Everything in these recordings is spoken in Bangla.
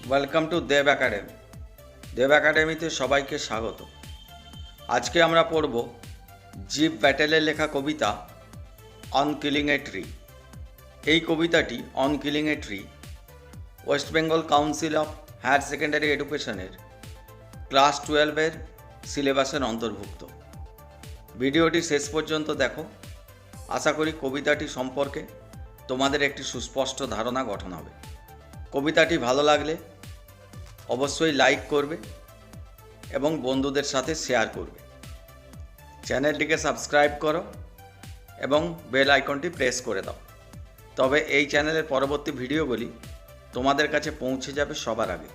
Welcome to Dev academy. Dev একাডেমিতে সবাইকে স্বাগত। আজকে আমরা পড়ব জীব প্যাটেলের লেখা কবিতা অন কিলিং এ ট্রি। এই কবিতাটি on killing a tree West Bengal council of higher secondary এডুকেশনের ক্লাস 12-এর সিলেবাসের অন্তর্ভুক্ত। ভিডিওটি শেষ পর্যন্ত দেখো। আশা করি কবিতাটি সম্পর্কে তোমাদের একটি সুস্পষ্ট ধারণা গঠন হবে। কবিতাটি ভালো লাগলে অবশ্যই লাইক করবে এবং বন্ধুদের সাথে শেয়ার করবে। চ্যানেলটিকে সাবস্ক্রাইব করো এবং বেল আইকনটি প্রেস করে দাও, তবে এই চ্যানেলের পরবর্তী ভিডিওগুলি তোমাদের কাছে পৌঁছে যাবে সবার আগে।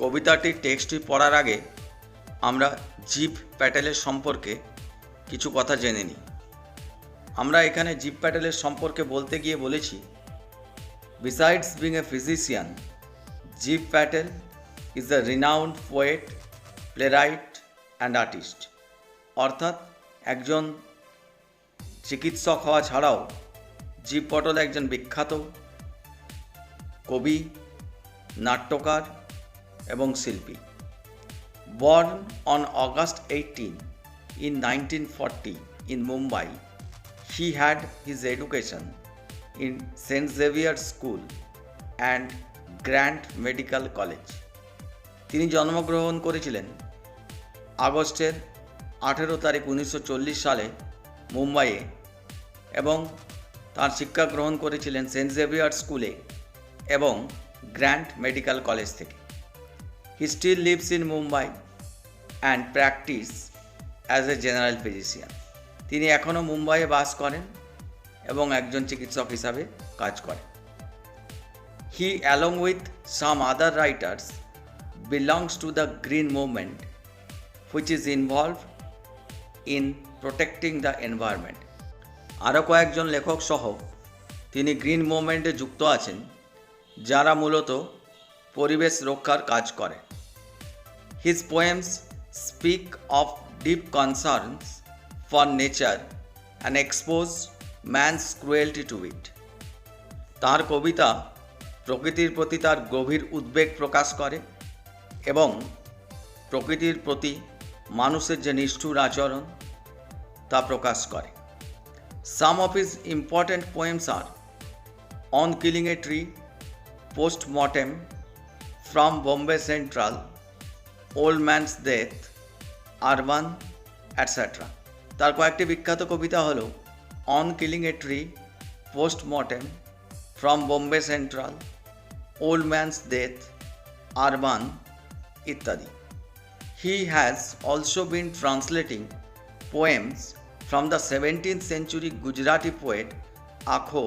কবিতাটির টেক্সটটি পড়ার আগে আমরা জীব প্যাটেলের সম্পর্কে কিছু কথা জেনে নিই। আমরা এখানে জীব প্যাটেলের সম্পর্কে বলতে গিয়ে বলেছি, Besides being a physician, Jeev Patel is a renowned poet, playwright and artist. অর্থাৎ একজন চিকিৎসক হওয়া ছাড়াও জীব পটেল একজন বিখ্যাত কবি, নাট্যকার এবং শিল্পী। Born on August 18 in 1940 in Mumbai, he had his education in St. Xavier's School and Grant Medical College. তিনি জন্মগ্রহণ করেছিলেন আগস্টের 18 তারিখ 1940 সালে মুম্বাইয়ে এবং তার শিক্ষা গ্রহণ করেছিলেন সেন্ট জেভিয়ার স্কুলে এবং গ্র্যান্ট মেডিকেল কলেজ থেকে। He still lives in Mumbai and practice as a general physician. তিনি এখনও মুম্বাইয়ে বাস করেন এবং একজন চিকিৎসক হিসাবে কাজ করেন। He along with some other writers belongs to the green movement which is involve in protecting the environment. আরও কয়েকজন লেখক সহ তিনি গ্রিন মুভমেন্টে যুক্ত আছেন, যারা মূলত পরিবেশ রক্ষার কাজ করে। His poems speak of deep concerns for nature and expose man's cruelty to it. তাঁর কবিতা প্রকৃতির প্রতি তার গভীর উদ্বেগ প্রকাশ করে এবং প্রকৃতির প্রতি মানুষের যে নিষ্ঠুর আচরণ তা প্রকাশ করে। Some of his important poems are on killing a tree, postmortem, from Bombay central, old man's death, urban etcetera. তার কয়েকটি বিখ্যাত কবিতা হলো on killing a tree, postmortem, from Bombay central, old man's death, urban ইত্যাদি। He has also been translating poems from the 17th century Gujarati poet Akho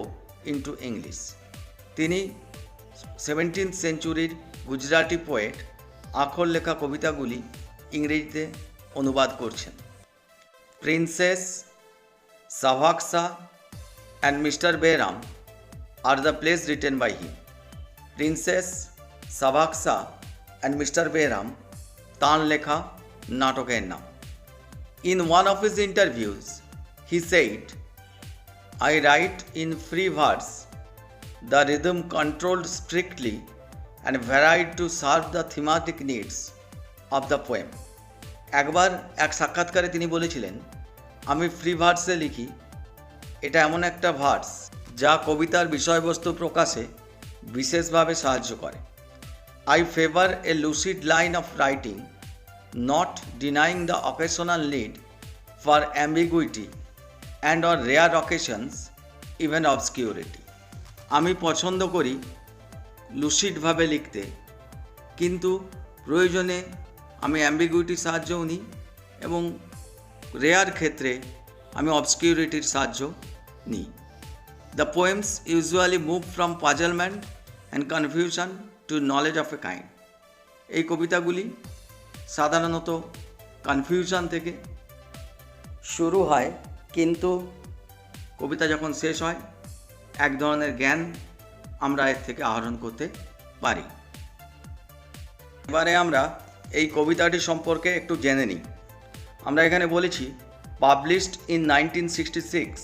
into English. তিনি 17th centuryর গুজরাটি পোয়েট আখোর লেখা কবিতাগুলি ইংরেজিতে অনুবাদ করছেন। Princess, Savaksa and Mr. Behram are the plays written by him. Princess, Savaksa and Mr. Behram তাঁর লেখা নাটকের নাম। In one of his interviews, he said, I write in free verse, the rhythm controlled strictly and varied to serve the thematic needs of the poem. একবার এক সাক্ষাৎকারে তিনি বলেছিলেন, আমি ফ্রি ভার্সে লিখি। এটা এমন একটা ভার্স যা কবিতার বিষয়বস্তু প্রকাশে বিশেষভাবে সাহায্য করে। I favour a lucid line of writing, not denying the occasional need for ambiguity and on rare occasions even obscurity. আমি পছন্দ করি লুসিডভাবে লিখতে, কিন্তু প্রয়োজনে আমি অ্যাম্বিগুইটির সাহায্যও নিই এবং রেয়ার ক্ষেত্রে আমি অবস্কিউরিটির সাহায্য নিই। The poems usually move from puzzlement and confusion to knowledge of a kind. এই কবিতাগুলি সাধারণত কনফিউশন থেকে শুরু হয়, কিন্তু কবিতা যখন শেষ হয় এক ধরনের জ্ঞান আমরা এর থেকে আহরণ করতে পারি। এবারে আমরা এই কবিতাটি সম্পর্কে একটু জেনে নিই। আমরা এখানে বলেছি, published in 1966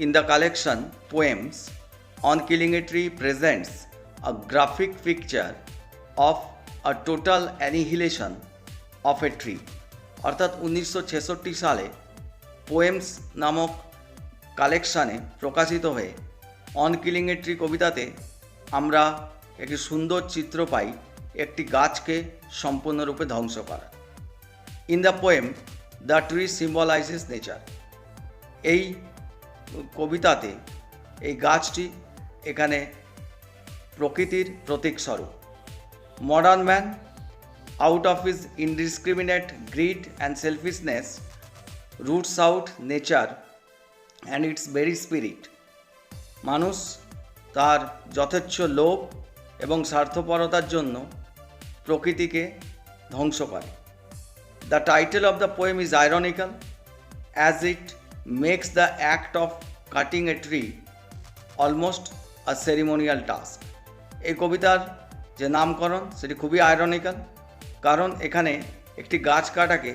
in the collection Poems, On Killing a Tree presents a graphic picture of a total annihilation of a tree. অর্থাৎ 1966 সালে পোয়েমস নামক কালেকশানে প্রকাশিত হয়ে অন কিলিং এ ট্রি কবিতাতে আমরা একটি সুন্দর চিত্র পাই একটি গাছকে সম্পূর্ণরূপে ধ্বংস করা। In the poem the tree symbolises nature. এই কবিতাতে এই গাছটি এখানে প্রকৃতির প্রতীকস্বরূপ। Modern man out of his indiscriminate greed and selfishness roots out nature and its very spirit. মানুষ তার যথেচ্ছ লোভ এবং স্বার্থপরতার জন্য প্রকৃতিকে ধ্বংস করে। The title of the poem is ironical as it makes the act of cutting a tree almost a ceremonial task. এই কবিতার যে নামকরণ সেটি খুবই আইরনিক্যাল, কারণ এখানে একটি গাছ কাটাকে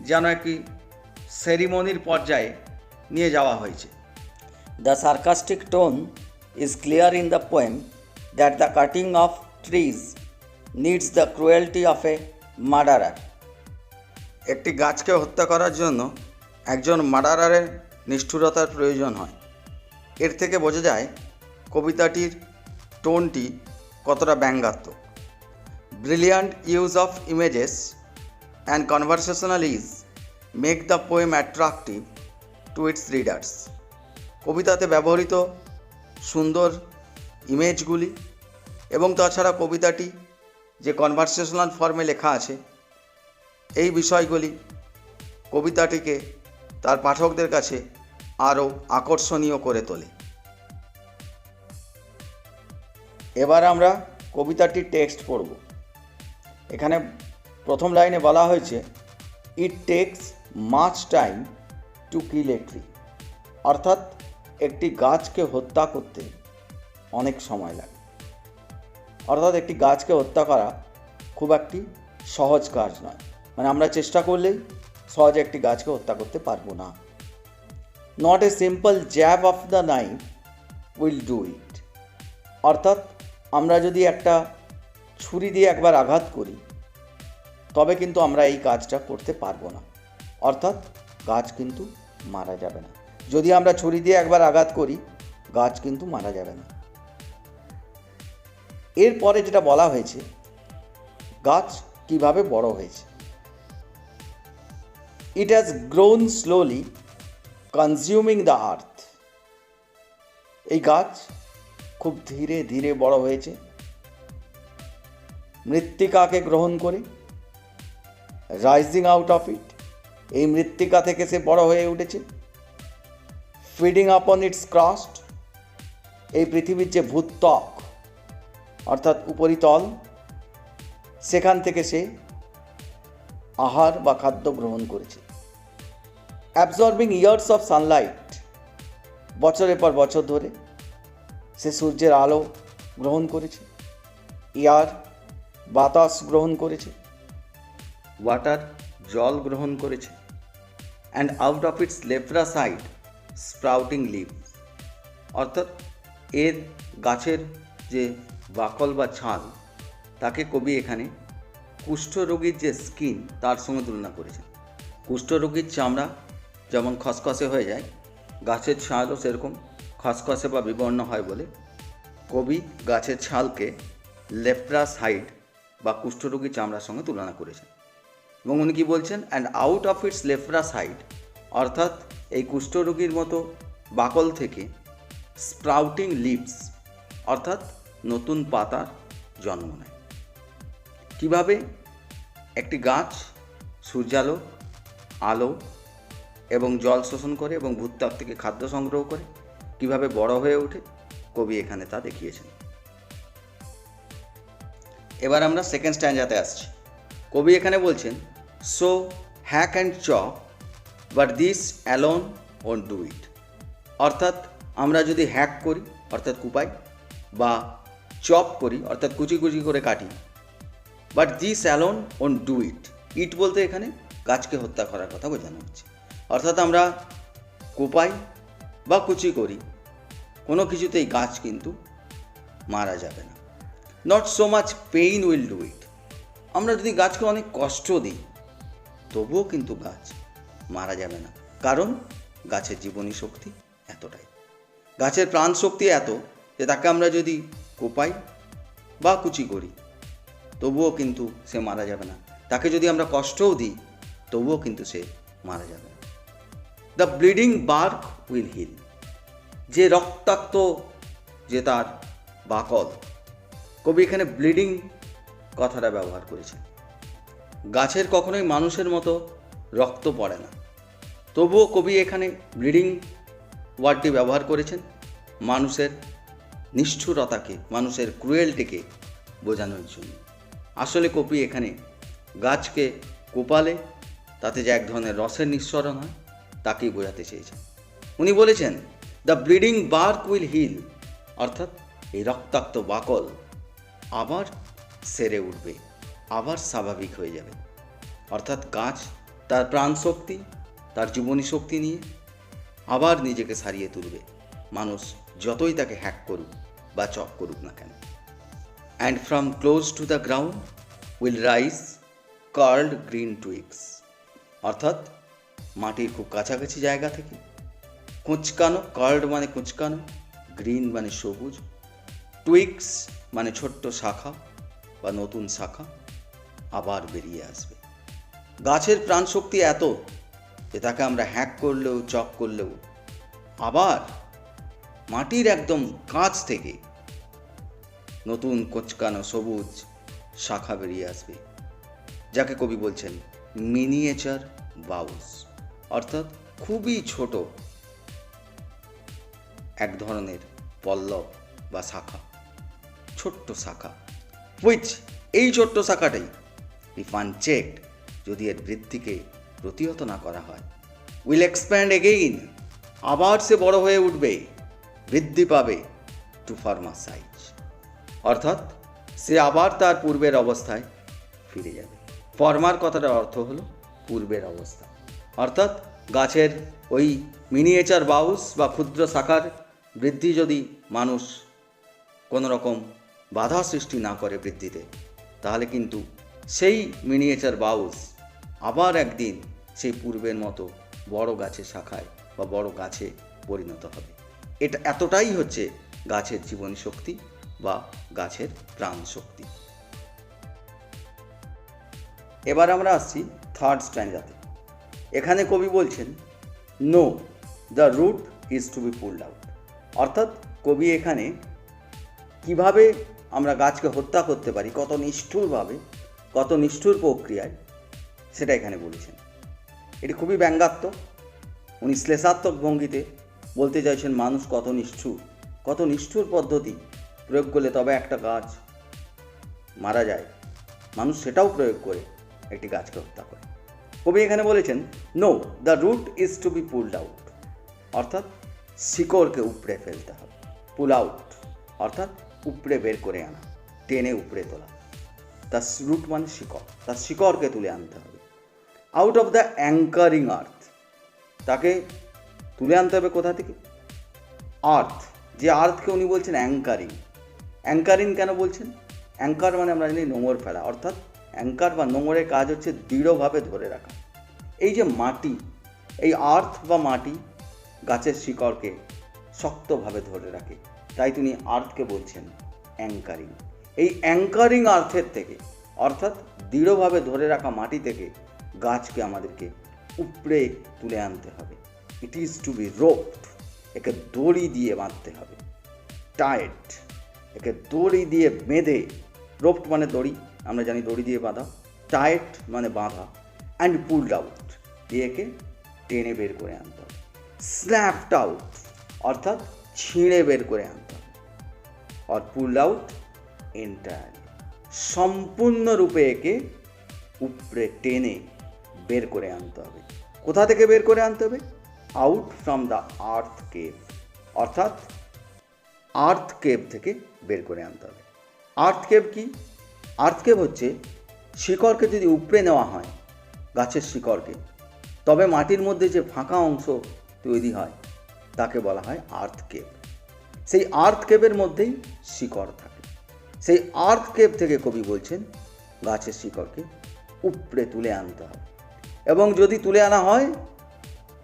যেন একটি সেরিমনির পর্যায়ে নিয়ে যাওয়া হয়েছে। The sarcastic tone is clear in the poem that the cutting of trees needs the cruelty of a murderer. একটি গাছকে হত্যা করার জন্য একজন মার্ডারারের নিষ্ঠুরতার প্রয়োজন হয়। এর থেকে বোঝা যায় কবিতাটির টোনটি কতটা ব্যঙ্গাত্মক। Brilliant use of images and conversational ease make the poem attractive to its readers. কবিতাতে ব্যবহৃত সুন্দর ইমেজগুলি এবং তাছাড়া কবিতাটি যে কনভারসেশনাল ফর্মে লেখা আছে, এই বিষয়গুলি কবিতাটিকে তার পাঠকদের কাছে আরও আকর্ষণীয় করে তোলে। এবার আমরা কবিতাটির টেক্সট পড়ব। এখানে প্রথম লাইনে বলা হয়েছে, ইট tax much time to kill a tree. অর্থাৎ একটি গাছকে হত্যা করতে অনেক সময় লাগে। অর্থাৎ একটি গাছকে হত্যা করা খুব একটি সহজ কাজ নয়, মানে আমরা চেষ্টা করলেই সহজে একটি গাছকে হত্যা করতে পারবো না। Not a simple jab of the knife will do it. অর্থাৎ আমরা যদি একটা ছুরি দিয়ে একবার আঘাত করি তবে কিন্তু আমরা এই কাজটা করতে পারবো না। অর্থাৎ গাছ কিন্তু মারা যাবে না। যদি আমরা ছুরি দিয়ে একবার আঘাত করি গাছ কিন্তু মারা যাবে না। এরপরে যেটা বলা হয়েছে, গাছ কিভাবে বড় হয়েছে। It has grown slowly consuming the earth. এই গাছ খুব ধীরে ধীরে বড় হয়েছে মৃত্তিকাকে গ্রহণ করে। রাইজিং আউট অফ ইট, এই মৃত্তিকা থেকে সে বড় হয়ে উঠেছে। ফিডিং আপন ইটস ক্রাস্ট, এই পৃথিবীর যে ভূত্বক অর্থাৎ উপরিতল, সেখান থেকে সে আহার বা খাদ্য গ্রহণ করেছে। অ্যাবজর্বিং ইয়ার্স অফ সানলাইট, বছরের পর বছর ধরে সে সূর্যের আলো গ্রহণ করেছে। এয়ার, বাতাস গ্রহণ করেছে। ওয়াটার, জল গ্রহণ করেছে। And out of its leprous hide sprouting leaves. অর্থাৎ এর গাছের যে বাকল বা ছাল, তাকে কবি এখানে কুষ্ঠরোগীর যে স্কিন তার সঙ্গে তুলনা করেছেন। কুষ্ঠরোগীর চামড়া যেমন খসখসে হয়ে যায়, গাছের ছালও সেরকম খসখসে বা বিবর্ণ হয় বলে কবি গাছের ছালকে লেপ্রাস হাইড বা কুষ্ঠরোগী চামড়ার সঙ্গে তুলনা করেছেন। এবং উনি কী বলছেন, and out of its leprous hide, অর্থাৎ এই কুষ্ঠরোগীর মতো বাকল থেকে স্প্রাউটিং লিভস, অর্থাৎ নতুন পাতার জন্ম নেয়। কীভাবে একটি গাছ সূর্যালো, আলো এবং জল শোষণ করে এবং ভূত্বক থেকে খাদ্য সংগ্রহ করে কিভাবে বড় হয়ে ওঠে, কবি এখানে তা দেখিয়েছেন। এবার আমরা সেকেন্ড স্ট্যান্জাতে আসছি। কবি এখানে বলছেন, so hack and chop but this alone won't do ইট। অর্থাৎ আমরা যদি হ্যাক করি অর্থাৎ কুপাই, বা চপ করি অর্থাৎ কুচি কুচি করে কাটি, but this alone won't do it. It বলতে এখানে গাছকে হত্যা করার কথা বোঝানো হচ্ছে। অর্থাৎ আমরা কোপাই বা কুচি করি, কোনো কিছুতেই গাছ কিন্তু মারা যাবে না। Not so much pain will do it. আমরা যদি গাছকে অনেক কষ্ট দিই তবুও কিন্তু গাছ মারা যাবে না, কারণ গাছের জীবনী শক্তি এতটাই, গাছের প্রাণ শক্তি এত যে তাকে আমরা যদি কোপাই বা কুচি করি তবুও কিন্তু সে মারা যাবে না। তাকে যদি আমরা কষ্টও দিই তবুও কিন্তু সে মারা যাবে না। The bleeding bark will heal. যে রক্তাক্ত যে তার বাকল, কবি এখানে ব্লিডিং কথাটা ব্যবহার করেছেন। গাছের কখনোই মানুষের মতো রক্ত পড়ে না, তবুও কবি এখানে ব্লিডিং ওয়ার্ডটি ব্যবহার করেছেন মানুষের নিষ্ঠুরতাকে, মানুষের ক্রুয়েলটিকে বোঝানোর জন্য। আসলে কবি এখানে গাছকে কোপালে তাতে যে এক ধরনের রসের নিঃসরণ হয় তাকেই বোঝাতে চেয়েছেন। উনি বলেছেন the bleeding bark will heal, অর্থাৎ এই রক্তাক্ত বাকল আবার সেরে উঠবে, আবার স্বাভাবিক হয়ে যাবে। অর্থাৎ গাছ তার প্রাণ শক্তি, তার জীবনী শক্তি নিয়ে আবার নিজেকে সারিয়ে তুলবে, মানুষ যতই তাকে হ্যাক করুক বা চক করুক না কেন। And from close to the ground will rise curled green twigs, অর্থাৎ মাটির খুব কাছাকাছি জায়গা থেকে কুঁচকানো, কার্লড মানে কুঁচকানো, গ্রিন মানে সবুজ, টুইগস মানে ছোট্ট শাখা বা নতুন শাখা আবার বেরিয়ে আসবে। গাছের প্রাণশক্তি এত যে তাকে আমরা হ্যাক করলেও চক করলেও আবার মাটির একদম কাছ থেকে নতুন কোঁচকানো সবুজ শাখা বেরিয়ে আসবে, যাকে কবি বলছেন মিনিয়েচার বাউস, অর্থাৎ খুবই ছোট এক ধরনের পল্লব বা শাখা, ছোট্ট শাখা, হুইচ এই ছোট্ট শাখাটাই ইফ আনচেকড, যদি এর বৃদ্ধিকে প্রতিহত না করা হয়, উইল এক্সপ্যান্ড এগেইন, আবার সে বড় হয়ে উঠবে, বৃদ্ধি পাবে টু ফর্মার সাইজ, অর্থাৎ সে আবার তার পূর্বের অবস্থায় ফিরে যাবে। ফর্মার কথাটার অর্থ হলো পূর্বের অবস্থা, অর্থাৎ গাছের ওই মিনিয়েচার বাউস বা ক্ষুদ্র শাখার বৃদ্ধি যদি মানুষ কোনো রকম বাধা সৃষ্টি না করে বৃদ্ধিতে, তাহলে কিন্তু সেই মিনিয়েচার বাউস আবার একদিন সেই পূর্বের মতো বড় গাছের শাখায় বা বড় গাছে পরিণত হবে। এটা এতটাই হচ্ছে গাছের জীবনী শক্তি বা গাছের প্রাণ শক্তি। এবার আমরা আসছি থার্ড স্ট্যান্ডাতে। এখানে কবি বলছেন no, the root is to be pulled out, অর্থাৎ কবি এখানে কিভাবে আমরা গাছকে হত্যা করতে পারি, কত নিষ্ঠুরভাবে, কত নিষ্ঠুর প্রক্রিয়ায়, সেটা এখানে বলেছেন। এটি খুবই ব্যঙ্গাত্মক, উনি শ্লেষাত্মক ভঙ্গিতে বলতে চাইছেন মানুষ কত নিষ্ঠুর পদ্ধতি প্রয়োগ করলে তবে একটা গাছ মারা যায়, মানুষ সেটাও প্রয়োগ করে একটি গাছকে হত্যা করে। কবি এখানে বলেছেন no, the root is to be pulled out, অর্থাৎ শিকড়কে উপড়ে ফেলতে হবে। পুল আউট অর্থাৎ উপড়ে বের করে আনা, টেনে উপড়ে তোলা। তার রুট মানে শিকড়, তার শিকড়কে তুলে আনতে হবে। আউট অফ দ্য অ্যাঙ্কারিং আর্থ, তাকে তুলে আনতে হবে কোথা থেকে? আর্থ, যে আর্থকে উনি বলছেন অ্যাঙ্কারিং। অ্যাঙ্কারিং কেন বলছেন? অ্যাঙ্কার মানে আমরা জানি নোঙর ফেলা, অর্থাৎ অ্যাঙ্কার বা নোঙরের কাজ হচ্ছে দৃঢ়ভাবে ধরে রাখা। এই যে মাটি, এই আর্থ বা মাটি গাছের শিকড়কে শক্তভাবে ধরে রাখে, তাই তিনি আর্থকে বলছেন অ্যাঙ্কারিং। এই অ্যাঙ্কারিং আর্থের থেকে, অর্থাৎ দৃঢ়ভাবে ধরে রাখা মাটি থেকে গাছকে আমাদেরকে উপড়ে তুলে আনতে হবে। It is to be roped, একে দড়ি দিয়ে বাঁধতে হবে। টাইট, একে দড়ি দিয়ে বেঁধে, রোপড মানে দড়ি, আমরা জানি দড়ি দিয়ে বাঁধা, টাইট মানে বাঁধা, অ্যান্ড পুলড আউট, দিয়ে একে টেনে বের করে আনতে হবে। স্ন্যাপড আউট অর্থাৎ ছিঁড়ে বের করে আনতে হবে। আর পুলড আউট এন্টায়ারলি, সম্পূর্ণরূপে একে উপড়ে টেনে বের করে আনতে হবে। কোথা থেকে বের করে আনতে হবে? Out from the earth cave, অর্থাৎ আর্থ কেভ থেকে বের করে আনতে হবে। আর্থ কেভ কি? আর্থ কেভ হচ্ছে শিকড়কে যদি উপড়ে নেওয়া হয়, গাছের শিকড়কে, তবে মাটির মধ্যে যে ফাঁকা অংশ তৈরি হয় তাকে বলা হয় আর্থ কেভ। সেই আর্থ কেভের মধ্যেই শিকড় থাকে। সেই আর্থ কেভ থেকে কবি বলছেন গাছের শিকড়কে উপড়ে তুলে আনতে হবে, এবং যদি তুলে আনা হয়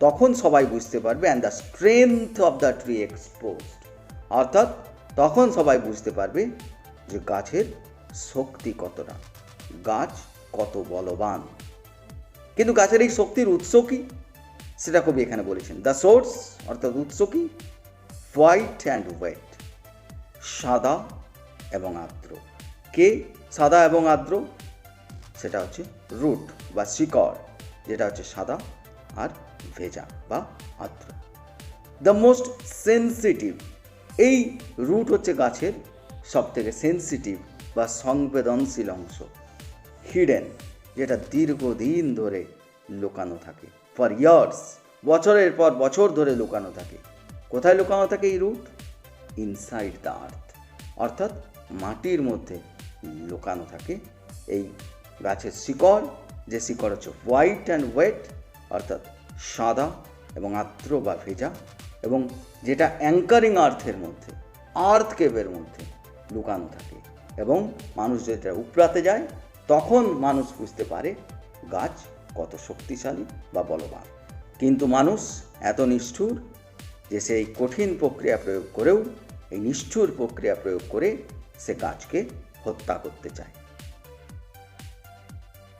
তখন সবাই বুঝতে পারবে and the strength of the tree exposed, অর্থাৎ তখন সবাই বুঝতে পারবে যে গাছের শক্তি কতটা, গাছ কত বলবান। কিন্তু গাছের এই শক্তির উৎস কি সেটা কবি এখানে বলেছেন। দ্য সোর্স অর্থাৎ উৎস কি? হোয়াইট অ্যান্ড ওয়েট, সাদা এবং আর্দ্র। কে সাদা এবং আর্দ্র? সেটা হচ্ছে রুট বা শিকড়, যেটা হচ্ছে সাদা আর ভেজা বা আর্দ্র। দ্য মোস্ট সেন্সিটিভ, এই রুট হচ্ছে গাছের সব থেকে সেন্সিটিভ বা সংবেদনশীল অংশ। হিডেন, যেটা দীর্ঘদিন ধরে লুকানো থাকে। ফর ইয়ার্স, বছরের পর বছর ধরে লুকানো থাকে। কোথায় লুকানো থাকে এই রুট? ইনসাইড দ্য আর্থ, অর্থাৎ মাটির মধ্যে লুকানো থাকে এই গাছের শিকড়, যে শিকড় হচ্ছে হোয়াইট অ্যান্ড ওয়েট, অর্থাৎ সাদা এবং আর্দ্র বা ভেজা, এবং যেটা অ্যাঙ্কারিং আর্থের মধ্যে, আর্থ কেভের মধ্যে লুকানো থাকে। এবং মানুষ যেটা উপড়াতে যায় তখন মানুষ বুঝতে পারে গাছ কত শক্তিশালী বা বলবান। কিন্তু মানুষ এত নিষ্ঠুর যে সেই কঠিন প্রক্রিয়া প্রয়োগ করেও, এই নিষ্ঠুর প্রক্রিয়া প্রয়োগ করে সে গাছকে হত্যা করতে চায়।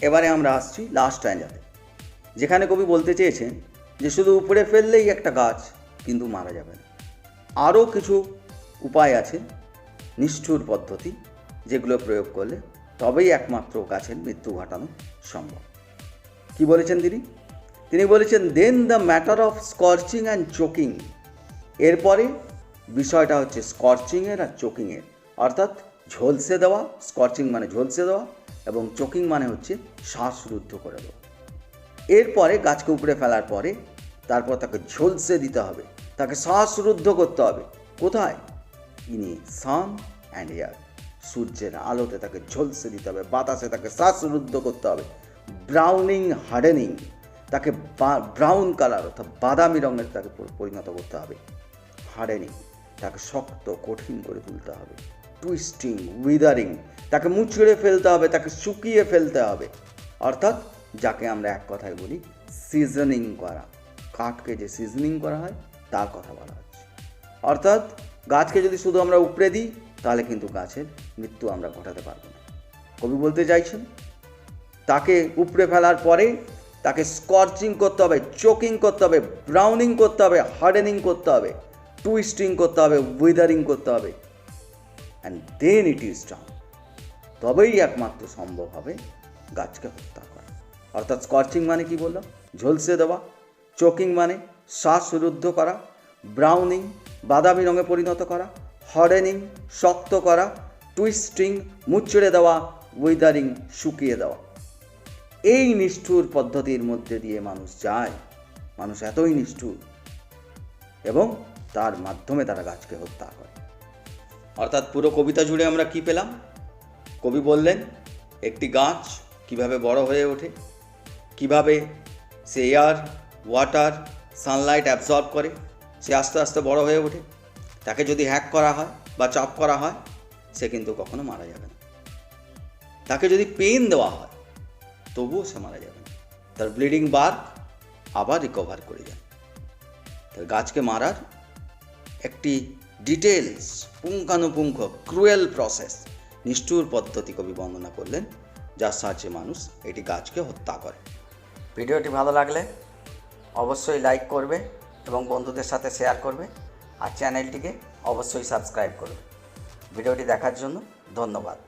এবারে আমরা আসছি লাস্ট স্ট্যাঞ্জাতে, যেখানে কবি বলতে চেয়েছেন যে শুধু উপড়ে ফেললেই একটা গাছ কিন্তু মারা যাবে না, আরও কিছু উপায় আছে, নিষ্ঠুর পদ্ধতি, যেগুলো প্রয়োগ করলে তবেই একমাত্র গাছের মৃত্যু ঘটানো সম্ভব। কি বলেছেন তিনি বলেছেন then the matter of scorching and choking. এরপরে বিষয়টা হচ্ছে স্কর্চিংয়ের আর চোকিংয়ের, অর্থাৎ ঝলসে দেওয়া, স্কর্চিং মানে ঝলসে দেওয়া, এবং চোকিং মানে হচ্ছে শ্বাসরুদ্ধ করে দেওয়া। এরপরে গাছকে উপড়ে ফেলার পরে তারপর তাকে ঝলসে দিতে হবে, তাকে শ্বাসরুদ্ধ করতে হবে। কোথায়? ইন সান অ্যান্ড এয়ার, সূর্যের আলোতে তাকে ঝলসে দিতে হবে, বাতাসে তাকে শ্বাসরুদ্ধ করতে হবে। ব্রাউনিং হার্ডেনিং, তাকে ব্রাউন কালার অর্থাৎ বাদামি রঙের তাকে পরিণত করতে হবে। হার্ডেনিং, তাকে শক্ত কঠিন করে তুলতে হবে। টুইস্টিং, উইদারিং, তাকে মুচড়ে ফেলতে হবে, তাকে শুকিয়ে ফেলতে হবে, অর্থাৎ যাকে আমরা এক কথায় বলি সিজনিং করা। কাঠকে যে সিজনিং করা হয় তার কথা বলা হচ্ছে। অর্থাৎ গাছকে যদি শুধু আমরা উপড়ে দিই তাহলে কিন্তু গাছের মৃত্যু আমরা ঘটাতে পারবো না। কবি বলতে চাইছেন তাকে উপড়ে ফেলার পরে তাকে স্কর্চিং করতে হবে, চোকিং করতে হবে, ব্রাউনিং করতে হবে, হার্ডেনিং করতে হবে, টুইস্টিং করতে হবে, উইদারিং করতে হবে, and then it is done. তবেই একমাত্র সম্ভব হবে গাছকে হত্যা করা। অর্থাৎ স্কর্চিং মানে কি বললাম? ঝলসে দেওয়া, চোকিং মানে শ্বাসরুদ্ধ করা, ব্রাউনিং বাদামি রঙে পরিণত করা, হার্ডেনিং শক্ত করা, টুইস্টিং মুচড়ে দেওয়া, উইদারিং শুকিয়ে দেওয়া। এই নিষ্ঠুর পদ্ধতির মধ্যে দিয়ে মানুষ যায়, মানুষ এতই নিষ্ঠুর, এবং তার মাধ্যমে তারা গাছকে হত্যা করে। অর্থাৎ পুরো কবিতা জুড়ে আমরা কি পেলাম? কবি বললেন একটি গাছ কিভাবে বড় হয়ে ওঠে, কিভাবে সে এয়ার, ওয়াটার, সানলাইট অ্যাবজর্ব করে, সে আস্তে আস্তে বড় হয়ে ওঠে। তাকে যদি হ্যাক করা হয় বা চাপ করা হয় সে কিন্তু কখনো মারা যাবে না। তাকে যদি পেন দেওয়া হয় তবুও সে মারা যাবে না, তার ব্লিডিং বার্ক আবার রিকভার করে যায়। তাই গাছকে মারার একটি ডিটেলস, পুঙ্খানুপুঙ্খ, ক্রুয়েল প্রসেস, নিষ্ঠুর পদ্ধতি কবি বর্ণনা করলেন, যার সাহায্যে মানুষ এটি গাছকে হত্যা করে। ভিডিওটি ভালো লাগলে অবশ্যই লাইক করবে এবং বন্ধুদের সাথে শেয়ার করবে, আর চ্যানেলটিকে অবশ্যই সাবস্ক্রাইব করবে। ভিডিওটি দেখার জন্য ধন্যবাদ।